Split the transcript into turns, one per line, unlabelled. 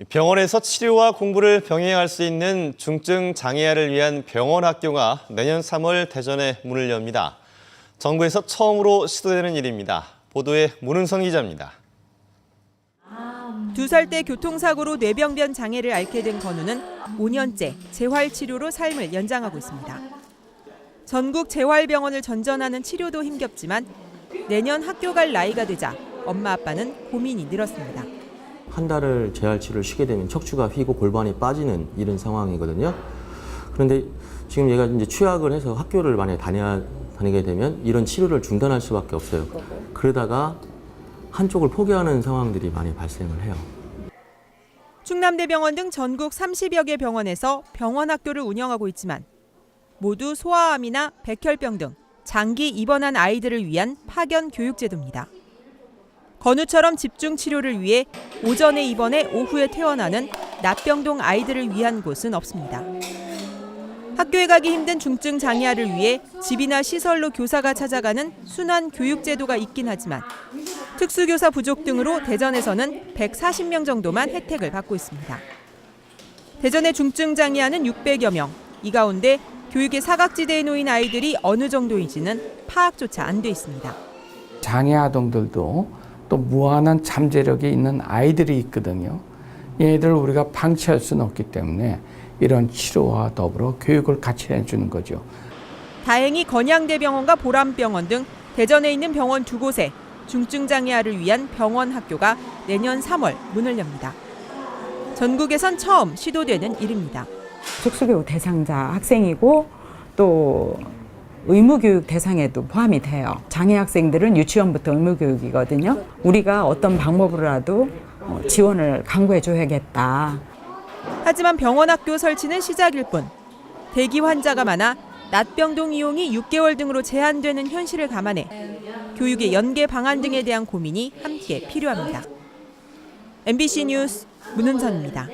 병원에서 치료와 공부를 병행할 수 있는 중증 장애아를 위한 병원 학교가 내년 3월 대전에 문을 엽니다. 정부에서 처음으로 시도되는 일입니다. 보도에 문은성 기자입니다.
2살 때 교통사고로 뇌병변 장애를 앓게 된 건우는 5년째 재활치료로 삶을 연장하고 있습니다. 전국 재활병원을 전전하는 치료도 힘겹지만 내년 학교 갈 나이가 되자 엄마 아빠는 고민이 늘었습니다.
한 달을 재활치료를 쉬게 되면 척추가 휘고 골반이 빠지는 이런 상황이거든요. 그런데 지금 얘가 이제 취약을 해서 학교를 만약에 다니게 되면 이런 치료를 중단할 수밖에 없어요. 그러다가 한쪽을 포기하는 상황들이 많이 발생을 해요.
충남대병원 등 전국 30여 개 병원에서 병원 학교를 운영하고 있지만 모두 소아암이나 백혈병 등 장기 입원한 아이들을 위한 파견 교육제도입니다. 건우처럼 집중 치료를 위해 오전에 입원해 오후에 퇴원하는 납병동 아이들을 위한 곳은 없습니다. 학교에 가기 힘든 중증 장애아를 위해 집이나 시설로 교사가 찾아가는 순환 교육제도가 있긴 하지만 특수교사 부족 등으로 대전에서는 140명 정도만 혜택을 받고 있습니다. 대전의 중증 장애아는 600여 명. 이 가운데 교육의 사각지대에 놓인 아이들이 어느 정도인지는 파악조차 안 돼 있습니다.
장애 아동들도 또 무한한 잠재력이 있는 아이들이 있거든요. 얘들을 우리가 방치할 수는 없기 때문에 이런 치료와 더불어 교육을 같이 해주는 거죠.
다행히 건양대병원과 보람병원 등 대전에 있는 병원 2곳에 중증 장애아를 위한 병원 학교가 내년 3월 문을 엽니다. 전국에선 처음 시도되는 일입니다.
특수교육 대상자 학생이고 또 의무교육 대상에도 포함이 돼요. 장애 학생들은 유치원부터 의무교육이거든요. 우리가 어떤 방법으로라도 지원을 강구해줘야겠다.
하지만 병원 학교 설치는 시작일 뿐 대기 환자가 많아 납병동 이용이 6개월 등으로 제한되는 현실을 감안해 교육의 연계 방안 등에 대한 고민이 함께 필요합니다. MBC 뉴스 문은선입니다.